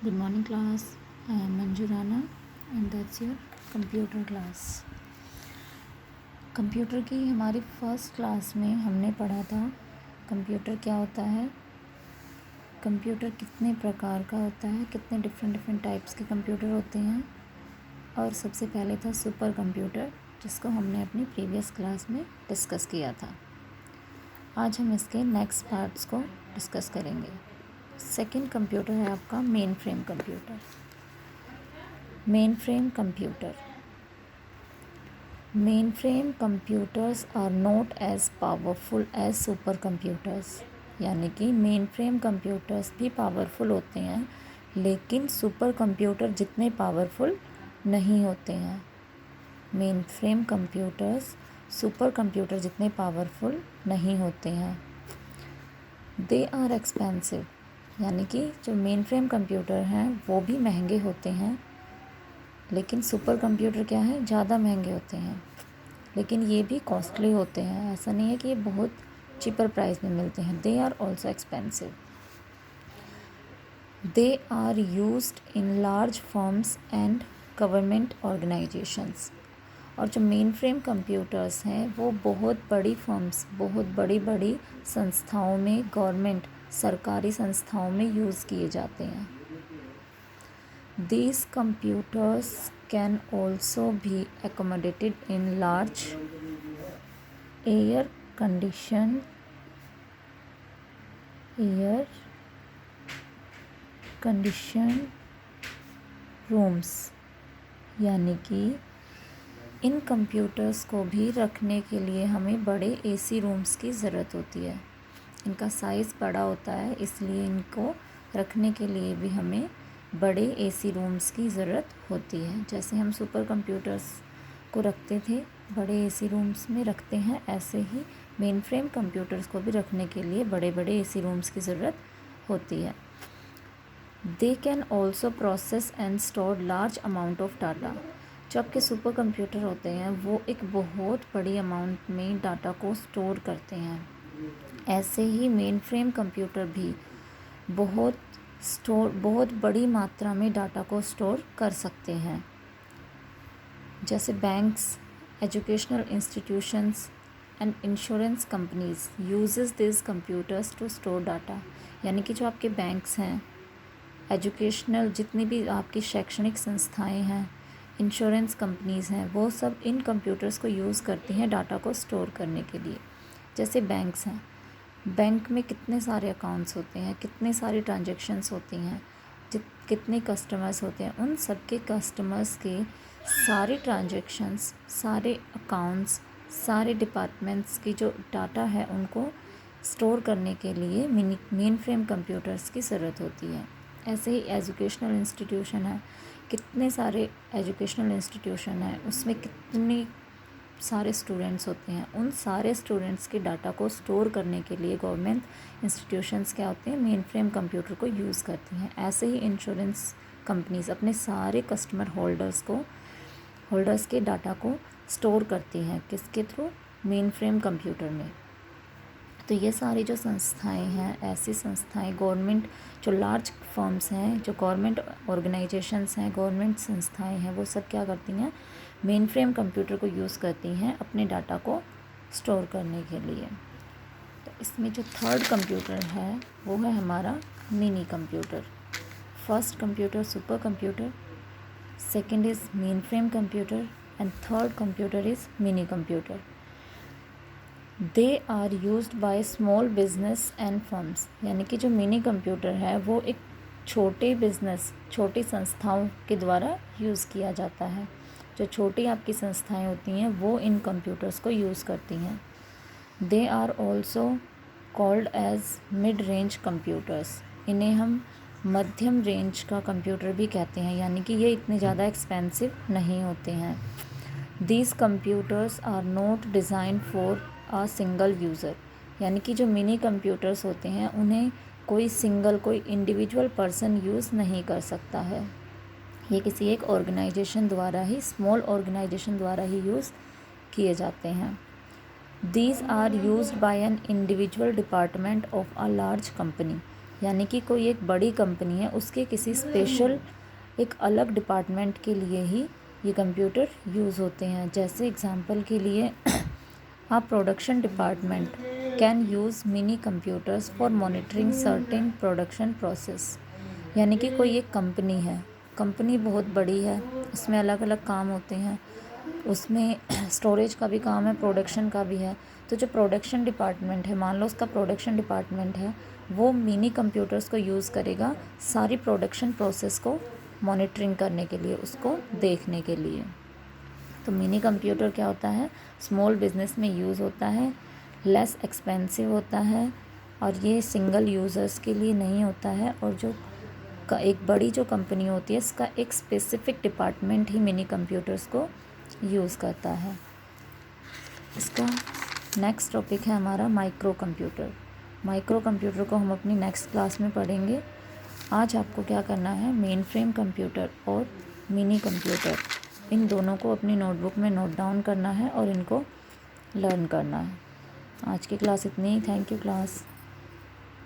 Good morning class. I am Manju Rana and that's your computer class. Computer की हमारी first class में हमने पढ़ा था कंप्यूटर क्या होता है, कंप्यूटर कितने प्रकार का होता है, कितने डिफरेंट टाइप्स के कंप्यूटर होते हैं, और सबसे पहले था सुपर कंप्यूटर जिसको हमने अपनी प्रीवियस क्लास में डिस्कस किया था। आज हम इसके नेक्स्ट पार्ट्स को डिस्कस करेंगे। सेकंड कंप्यूटर है आपका mainframe computer. Mainframe computer, mainframe computers are not as powerful as supercomputers, यानी कि मेन फ्रेम कंप्यूटर्स भी पावरफुल होते हैं लेकिन सुपर कंप्यूटर जितने पावरफुल नहीं होते हैं। Main frame computers super computer जितने पावरफुल नहीं होते हैं। दे आर एक्सपेंसिव, यानी कि जो मेन फ्रेम कंप्यूटर हैं वो भी महंगे होते हैं लेकिन सुपर कंप्यूटर क्या है, ज़्यादा महंगे होते हैं, लेकिन ये भी कॉस्टली होते हैं। ऐसा नहीं है कि ये बहुत चीपर प्राइस में मिलते हैं। They are also expensive. They are used in large firms and government organisations. और जो मेन फ्रेम कंप्यूटर्स हैं वो बहुत बड़ी फर्म्स, बहुत बड़ी बड़ी संस्थाओं में, गवर्नमेंट सरकारी संस्थाओं में यूज़ किए जाते हैं। These computers can also be accommodated in large air conditioned rooms, यानी कि इन कंप्यूटर्स को भी रखने के लिए हमें बड़े एसी रूम्स की ज़रूरत होती है। इनका साइज़ बड़ा होता है इसलिए इनको रखने के लिए भी हमें बड़े एसी रूम्स की ज़रूरत होती है। जैसे हम सुपर कंप्यूटर्स को रखते थे, बड़े एसी रूम्स में रखते हैं, ऐसे ही मेन फ्रेम कंप्यूटर्स को भी रखने के लिए बड़े बड़े एसी रूम्स की ज़रूरत होती है। They can also process and store large amount of data. जो आपके सुपर कंप्यूटर होते हैं वो एक बहुत बड़ी अमाउंट में डाटा को स्टोर करते हैं, ऐसे ही मेन फ्रेम कंप्यूटर भी बहुत बड़ी मात्रा में डाटा को स्टोर कर सकते हैं। जैसे banks, educational institutions and insurance companies uses this computers to store data, यानी कि जो आपके बैंक्स हैं, एजुकेशनल जितनी भी आपकी शैक्षणिक संस्थाएं हैं, इंश्योरेंस कंपनीज़ हैं, वो सब इन कंप्यूटर्स को यूज़ करती हैं डाटा को स्टोर करने के लिए। जैसे बैंक्स हैं, बैंक में कितने सारे अकाउंट्स होते हैं, कितने सारी ट्रांजैक्शंस होती हैं, कितने कस्टमर्स होते हैं, उन सब के कस्टमर्स के सारे ट्रांजैक्शंस, सारे अकाउंट्स, सारे डिपार्टमेंट्स की जो डाटा है उनको स्टोर करने के लिए मेन फ्रेम कंप्यूटर्स की ज़रूरत होती है। ऐसे ही एजुकेशनल इंस्टीट्यूशन है, कितने सारे एजुकेशनल इंस्टीट्यूशन है, उसमें कितने सारे स्टूडेंट्स होते हैं, उन सारे स्टूडेंट्स के डाटा को स्टोर करने के लिए गवर्नमेंट इंस्टीट्यूशंस क्या होते हैं, मेन फ्रेम कंप्यूटर को यूज़ करती हैं। ऐसे ही इंश्योरेंस कंपनीज अपने सारे कस्टमर होल्डर्स के डाटा को स्टोर करती हैं, किसके थ्रू, मेन फ्रेम कंप्यूटर में। तो ये सारी जो संस्थाएं हैं, ऐसी संस्थाएं, गवर्नमेंट जो लार्ज फर्म्स हैं, जो गवर्नमेंट ऑर्गेनाइजेशंस हैं, गवर्नमेंट संस्थाएं हैं, वो सब क्या करती हैं, मेन फ्रेम कंप्यूटर को यूज़ करती हैं अपने डाटा को स्टोर करने के लिए। तो इसमें जो थर्ड कंप्यूटर है वो है हमारा minicomputer. First computer supercomputer, second is mainframe computer and third computer is minicomputer. They are used by small business and firms, यानी कि जो मिनी कंप्यूटर है वो एक छोटे बिजनेस, छोटी संस्थाओं के द्वारा यूज़ किया जाता है। जो छोटी आपकी संस्थाएं होती हैं वो इन कंप्यूटर्स को यूज़ करती हैं। They are also called as mid range computers, इन्हें हम मध्यम रेंज का कंप्यूटर भी कहते हैं, यानी कि ये इतने ज़्यादा एक्सपेंसिव नहीं होते हैं। These computers are not design for a single user, यानी कि जो मिनी कंप्यूटर्स होते हैं उन्हें कोई इंडिविजुअल पर्सन यूज़ नहीं कर सकता है। ये किसी एक ऑर्गेनाइजेशन द्वारा ही, स्मॉल ऑर्गेनाइजेशन द्वारा ही यूज़ किए जाते हैं। These are used by an individual department of a large company, यानी कि कोई एक बड़ी कंपनी है, उसके किसी स्पेशल एक अलग डिपार्टमेंट के लिए ही ये कंप्यूटर यूज़ होते हैं। जैसे एग्जांपल के लिए आप production department can use mini computers for monitoring certain production process. यानी कि कोई एक कंपनी है, कंपनी बहुत बड़ी है, उसमें अलग अलग काम होते हैं, उसमें स्टोरेज का भी काम है, प्रोडक्शन का भी है। तो जो प्रोडक्शन डिपार्टमेंट है, मान लो उसका प्रोडक्शन डिपार्टमेंट है, वो मिनी कंप्यूटर्स को यूज़ करेगा सारी प्रोडक्शन प्रोसेस को मॉनिटरिंग करने के लिए, उसको देखने के लिए। तो मिनी कंप्यूटर क्या होता है, स्मॉल बिजनेस में यूज़ होता है, लेस एक्सपेंसिव होता है, और ये सिंगल यूज़र्स के लिए नहीं होता है। और जो एक बड़ी जो कंपनी होती है, इसका एक स्पेसिफिक डिपार्टमेंट ही मिनी कंप्यूटर्स को यूज़ करता है। इसका नेक्स्ट टॉपिक है हमारा माइक्रो कंप्यूटर। माइक्रो कंप्यूटर को हम अपनी नेक्स्ट क्लास में पढ़ेंगे। आज आपको क्या करना है, मेन फ्रेम कंप्यूटर और मिनी कंप्यूटर, इन दोनों को अपनी नोटबुक में नोट डाउन करना है और इनको लर्न करना है। आज की क्लास इतनी ही। Thank you class.